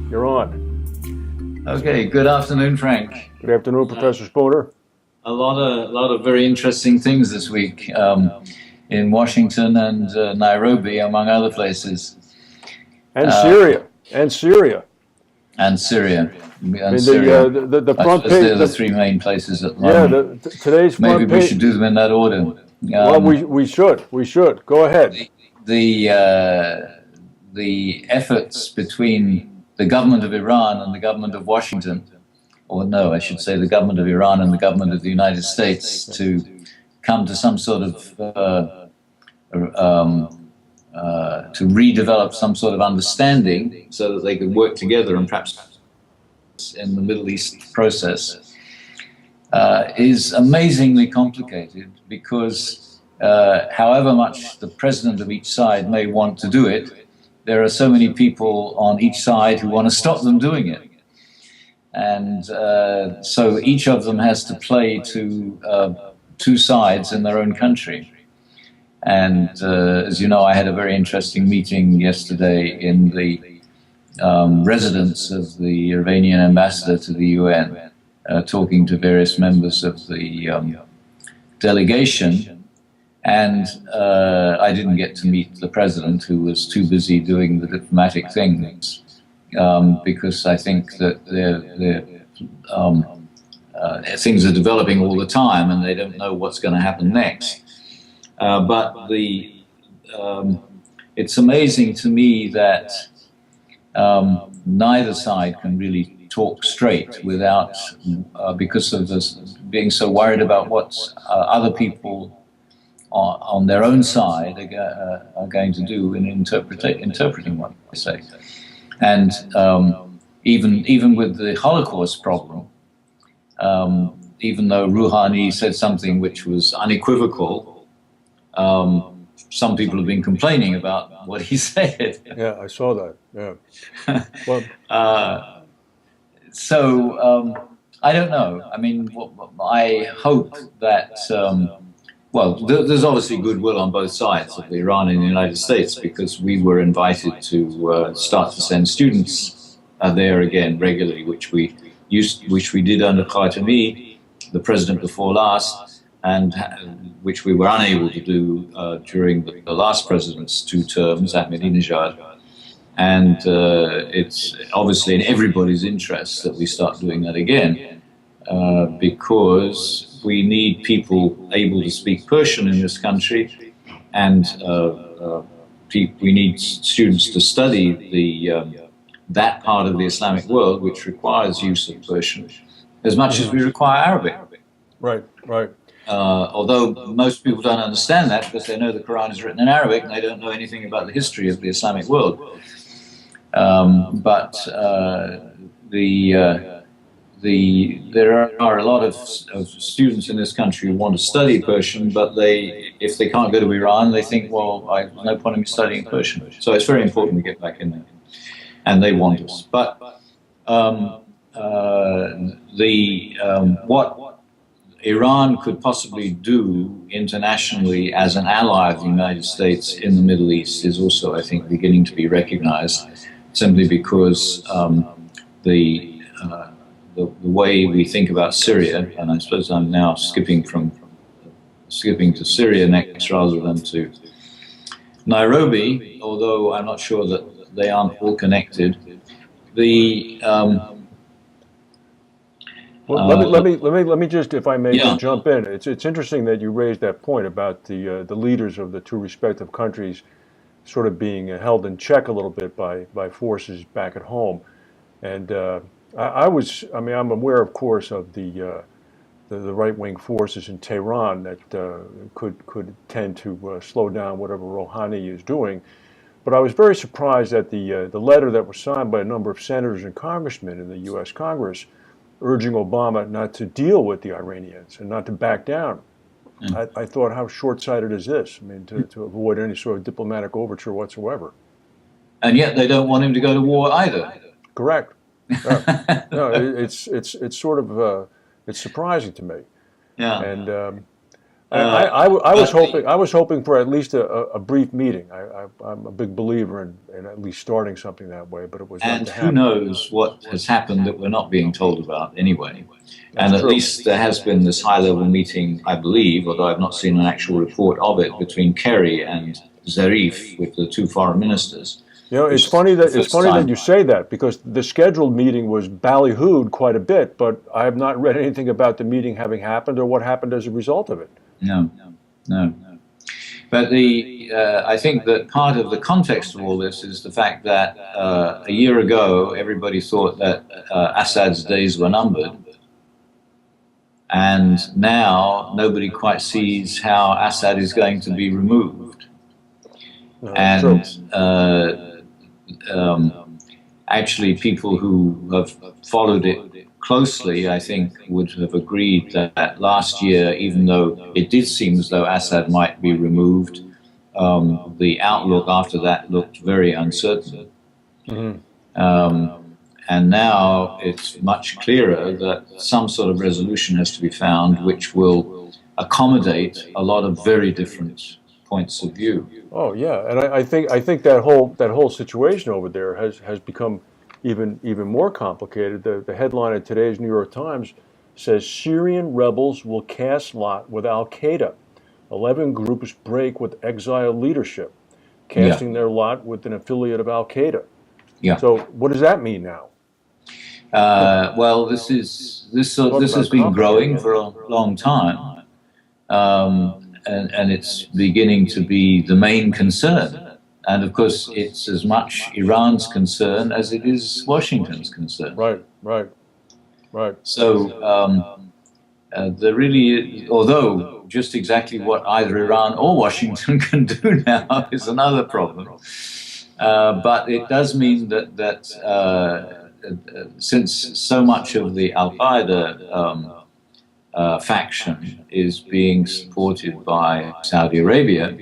You're on. Okay, good afternoon, Frank. Good afternoon, Professor Spoder. A lot of very interesting things this week in Washington and Nairobi, among other places, And Syria. And Syria. and Syria. I And mean, Syria. the I front suppose page. they're the three main places at the Yeah, moment. today's Maybe front we should page. do them in that order. Well, Um, we should. We should. Go ahead. the the efforts between the government of Iran and the government of Washington, or no, I should say the government of Iran and the government of the United States to come to some sort of to redevelop some sort of understanding so that they could work together and perhaps in the Middle East process is amazingly complicated because however much the president of each side may want to do it, there are so many people on each side who want to stop them doing it. And so each of them has to play to two sides in their own country. And as you know, I had a very interesting meeting yesterday in the residence of the Iranian ambassador to the UN, talking to various members of the delegation. And I didn't get to meet the president, who was too busy doing the diplomatic things, because I think that things are developing all the time and they don't know what's going to happen next. But it's amazing to me that neither side can really talk straight without, because of this, being so worried about what other people on their own side are going to do in interpreting what they say. And even with the Holocaust problem, even though Rouhani said something which was unequivocal, some people have been complaining about what he said. Yeah, I saw that. Yeah. Well, I don't know. I mean, I hope that, there's obviously goodwill on both sides of Iran and the United States, because we were invited to start to send students there again regularly, which we did under Khatami, the president before last, and which we were unable to do during the last president's two terms, Ahmadinejad. And it's obviously in everybody's interest that we start doing that again, because we need people able to speak Persian in this country, and we need students to study that part of the Islamic world which requires use of Persian as much as we require Arabic. right, right. Although most people don't understand that because they know the Quran is written in Arabic and they don't know anything about the history of the Islamic world. There are a lot of students in this country who want to study Persian, but if they can't go to Iran, they think, well, there's no point in me studying Persian. So it's very important we get back in there, and they want us. But what Iran could possibly do internationally as an ally of the United States in the Middle East is also, I think, beginning to be recognized, simply because the way we think about Syria, and I suppose I'm now skipping to Syria next rather than to Nairobi, although I'm not sure that they aren't all connected. Well, let me just, if I may, Yeah. just jump in. It's interesting that you raised that point about the leaders of the two respective countries sort of being held in check a little bit by forces back at home. And I'm aware, of course, of the right-wing forces in Tehran that could tend to slow down whatever Rouhani is doing. But I was very surprised at the letter that was signed by a number of senators and congressmen in the U.S. Congress, urging Obama not to deal with the Iranians and not to back down. I thought, how short-sighted is this? I mean, to avoid any sort of diplomatic overture whatsoever. And yet they don't want him to go to war either. Correct. No, it's sort of it's surprising to me. Yeah. And I was hoping for at least a brief meeting. I'm a big believer in at least starting something that way, but it was not And to who happen. knows what has happened that we're not being told about anyway. That's And at true. least there has been this high-level meeting, I believe, although I've not seen an actual report of it, between Kerry and Zarif, with the two foreign ministers. You know, Which is the it's first funny that time. you say that because the scheduled meeting was ballyhooed quite a bit, but I have not read anything about the meeting having happened or what happened as a result of it. No, no. But I think that part of the context of all this is the fact that a year ago everybody thought that Assad's days were numbered, and now nobody quite sees how Assad is going to be removed. No, that's true. Actually, people who have followed it closely, I think, would have agreed that last year, even though it did seem as though Assad might be removed, the outlook after that looked very uncertain. Mm-hmm. And now it's much clearer that some sort of resolution has to be found which will accommodate a lot of very different points of view. Oh yeah, and I think that whole situation over there has become even more complicated. The headline in today's New York Times says Syrian rebels will cast lot with Al Qaeda. 11 groups break with exiled leadership, casting their lot with an affiliate of Al Qaeda. Yeah. So what does that mean now? Well, this has been growing for a long time. And it's beginning to be the main concern. And of course, it's as much Iran's concern as it is Washington's concern. Right. So there really, although just exactly what either Iran or Washington can do now is another problem. But it does mean that since so much of the Al-Qaeda faction is being supported by Saudi Arabia,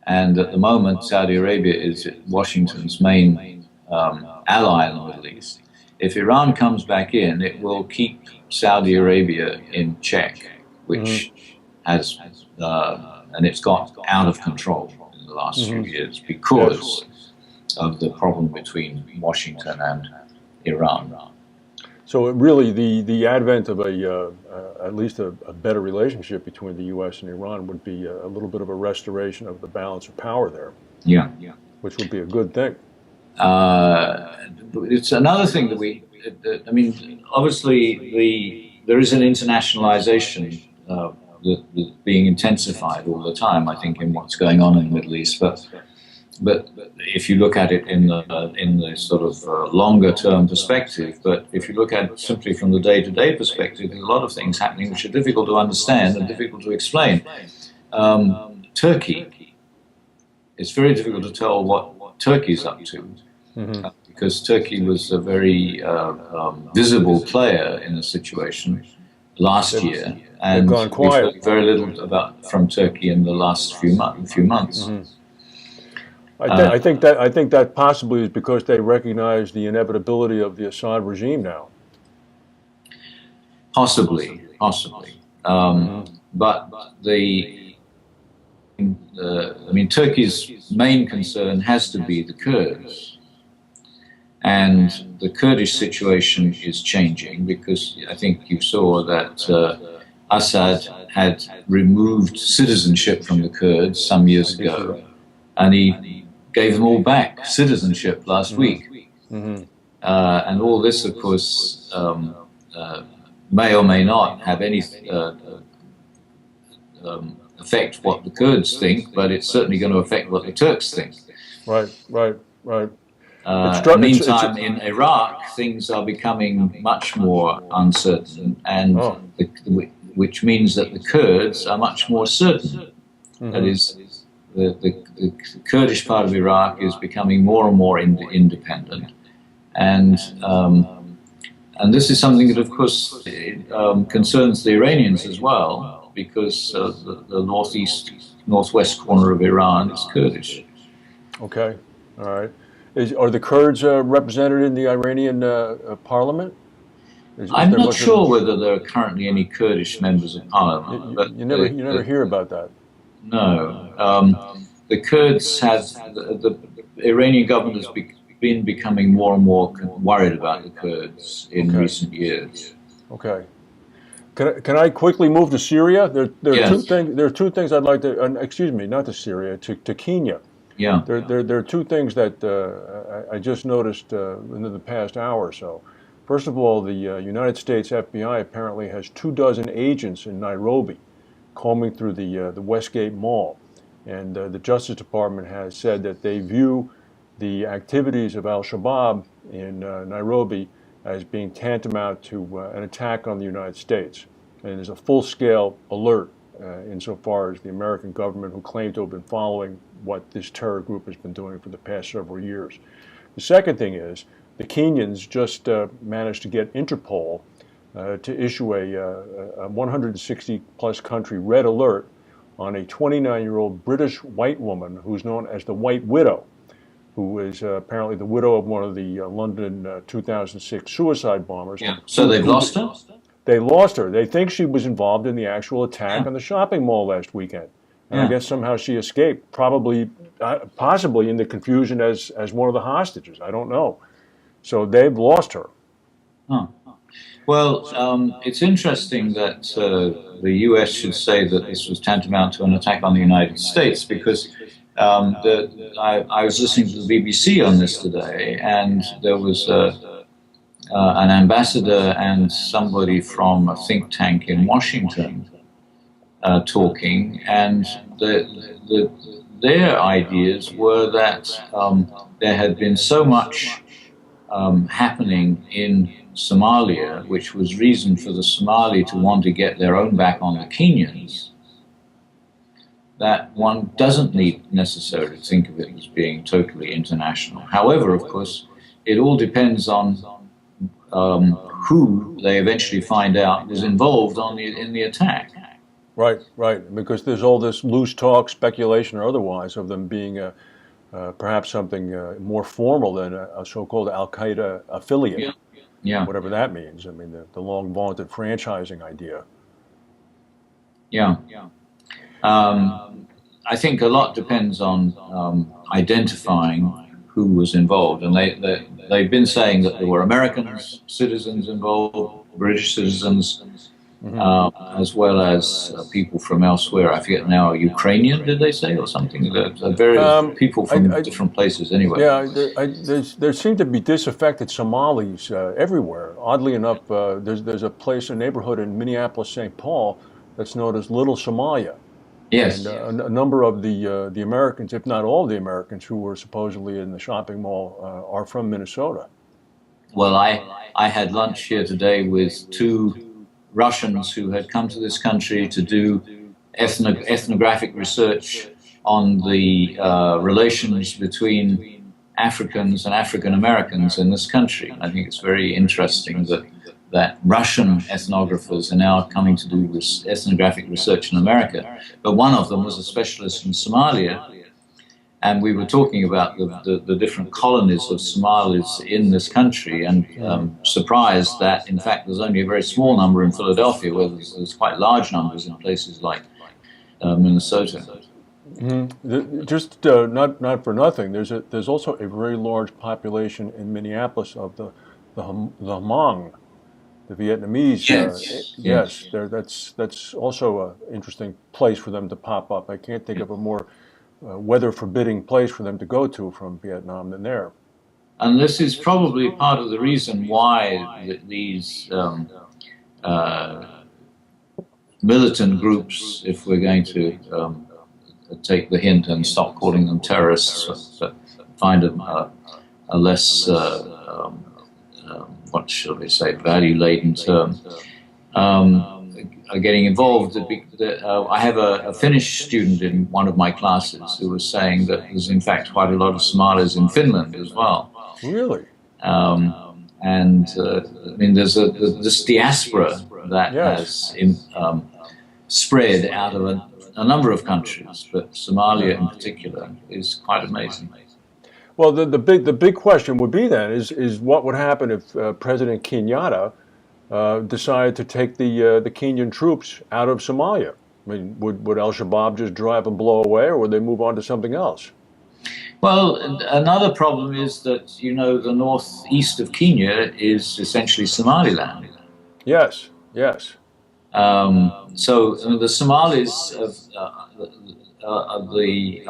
and at the moment Saudi Arabia is Washington's main ally in the Middle East. If Iran comes back in, it will keep Saudi Arabia in check, which has, and it's got out of control in the last few years because of the problem between Washington and Iran. So really, the advent of at least a better relationship between the U.S. and Iran would be a little bit of a restoration of the balance of power there. Yeah. Which would be a good thing. It's another thing that I mean, obviously there is an internationalization that's being intensified all the time, I think, in what's going on in the Middle East. But if you look at it in the sort of longer term perspective, but if you look at it simply from the day-to-day perspective, there's a lot of things happening which are difficult to understand and difficult to explain. Turkey, it's very difficult to tell what Turkey's up to, because Turkey was a very visible player in the situation last year, and we've heard very little from Turkey in the last few months. I think that possibly is because they recognize the inevitability of the Assad regime now. Possibly. But I mean, Turkey's main concern has to be the Kurds. And the Kurdish situation is changing because I think you saw that Assad had removed citizenship from the Kurds some years ago, and he gave them all back citizenship last week. And all this, of course, may or may not have any affect what the Kurds think, but it's certainly going to affect what the Turks think. Right. Meantime, in Iraq, things are becoming much more uncertain, and which means that the Kurds are much more certain. That is, the Kurdish part of Iraq is becoming more and more independent, and this is something that, of course, concerns the Iranians as well, because the northwest corner of Iran is Kurdish. Okay, all right. Are the Kurds represented in the Iranian parliament? Is I'm there not much of sure a, whether there are currently any Kurdish members of parliament, but you never hear about that? no. The Kurds have, the Iranian government has been becoming more and more worried about the Kurds in Okay, recent years. okay. Can I quickly move to Syria? There are two Yes, things. There are two things I'd like to. Excuse me, not to Syria, to Kenya. yeah. There are two things that I just noticed in the past hour or so. First of all, the United States FBI apparently has 24 agents in Nairobi combing through the Westgate Mall, and the Justice Department has said that they view the activities of Al-Shabaab in Nairobi as being tantamount to an attack on the United States, and there's a full-scale alert insofar as the American government, who claim to have been following what this terror group has been doing for the past several years. The second thing is the Kenyans just managed to get Interpol to issue a 160 plus country red alert on a 29-year-old British white woman who's known as the White Widow, who is apparently the widow of one of the London 2006 suicide bombers. Yeah. So they've lost her? They lost her. They think she was involved in the actual attack Yeah. on the shopping mall last weekend. And I Yeah. guess somehow she escaped, probably, possibly in the confusion as one of the hostages. I don't know. So they've lost her. Huh. Well, it's interesting that the US should say that this was tantamount to an attack on the United States, because I was listening to the BBC on this today, and there was an ambassador and somebody from a think tank in Washington talking, and their ideas were that there had been so much happening in Somalia, which was reason for the Somali to want to get their own back on the Kenyans, that one doesn't need necessarily to think of it as being totally international. However, of course, it all depends on who they eventually find out was involved in the attack. Right, right. Because there's all this loose talk, speculation or otherwise, of them being perhaps something more formal than a so-called Al-Qaeda affiliate, Yeah. Yeah. whatever that means. I mean, the long vaunted franchising idea. Yeah. I think a lot depends on identifying who was involved, and they've been saying that there were American citizens involved, British citizens, as well as people from elsewhere. I forget now, Ukrainian, did they say, or something? Various people from different places anyway. Yeah, there seem to be disaffected Somalis everywhere. Oddly enough, there's a place, a neighborhood in Minneapolis, St. Paul, that's known as Little Somalia. Yes. And a number of the Americans, if not all of the Americans who were supposedly in the shopping mall, are from Minnesota. Well, I had lunch here today with two Russians who had come to this country to do ethnographic research on the relations between Africans and African Americans in this country. I think it's very interesting that Russian ethnographers are now coming to do ethnographic research in America. But one of them was a specialist in Somalia, and we were talking about the different colonies of Somalis in this country, and surprised that, in fact, there's only a very small number in Philadelphia, where there's quite large numbers in places like Minnesota. Just not for nothing. There's also a very large population in Minneapolis of the Hmong, the Vietnamese. Yes. That's also an interesting place for them to pop up. I can't think of a more weather-forbidding place for them to go to from Vietnam than there. And this is probably part of the reason why these militant groups, if we're going to take the hint and stop calling them terrorists, but find a less, what shall we say, value-laden term, are getting involved. I have a Finnish student in one of my classes who was saying that there's in fact quite a lot of Somalis in Finland as well. Really? And I mean, there's this diaspora that has spread out of a number of countries, but Somalia in particular is quite amazing. Well, the big question would be then is what would happen if President Kenyatta decided to take the Kenyan troops out of Somalia? I mean, would Al-Shabaab just drive and blow away, or would they move on to something else? Well, another problem is that, you know, the northeast of Kenya is essentially Somaliland. Yes, yes. So I mean, the Somalis are the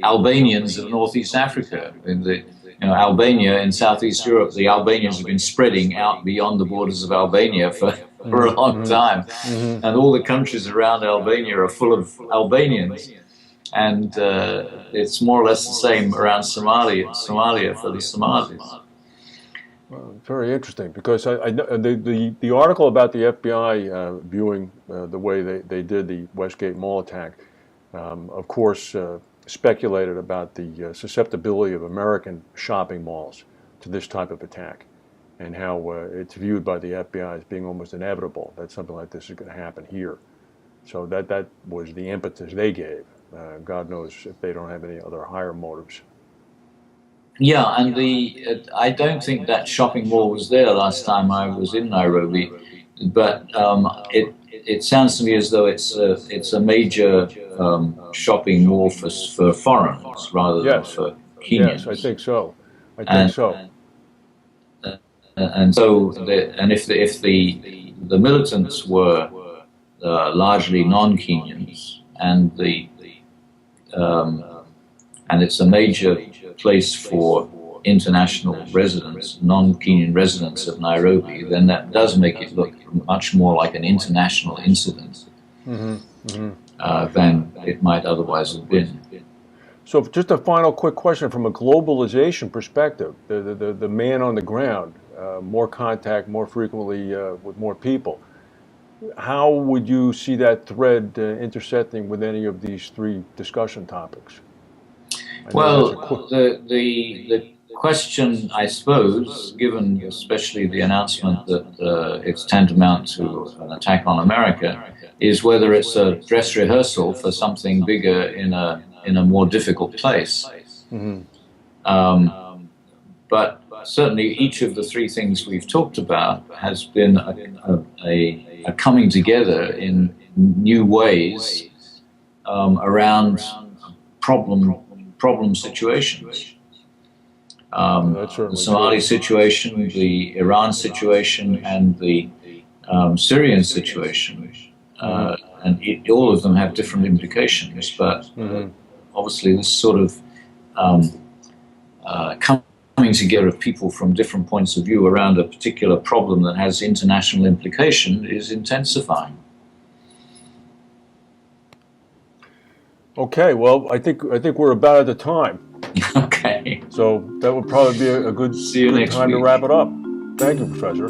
Albanians of Northeast Africa. In the, you know, Albania in Southeast Europe, the Albanians have been spreading out beyond the borders of Albania for a long time, and all the countries around Albania are full of Albanians. And it's more or less the same around Somalia for the Somalis. Well, very interesting, because the article about the FBI viewing the way they did the Westgate Mall attack, of course, speculated about the susceptibility of American shopping malls to this type of attack, and how it's viewed by the FBI as being almost inevitable that something like this is going to happen here. So that was the impetus they gave. God knows if they don't have any other higher motives. Yeah, and I don't think that shopping mall was there last time I was in Nairobi, but it sounds to me as though it's a major shopping mall for foreigners rather than for Kenyans. Yes, I think so. I think so. And so, if the militants were largely non-Kenyans, and it's a major place for international residents, non-Kenyan residents of Nairobi, then that does make it look much more like an international incident than it might otherwise have been. So just a final quick question from a globalization perspective, the man on the ground, more contact more frequently with more people. How would you see that thread intersecting with any of these three discussion topics? Well, the question, I suppose, given especially the announcement that it's tantamount to an attack on America, is whether it's a dress rehearsal for something bigger in a more difficult place. But certainly each of the three things we've talked about has been a coming together in new ways around problem situations. The Somali situation, the Iran situation, and the Syrian situation. And all of them have different implications, but obviously this sort of coming together of people from different points of view around a particular problem that has international implication is intensifying. Okay, well, I think we're about at the time. Okay. So that would probably be a good See you next time week. to wrap it up. Thank you, Professor.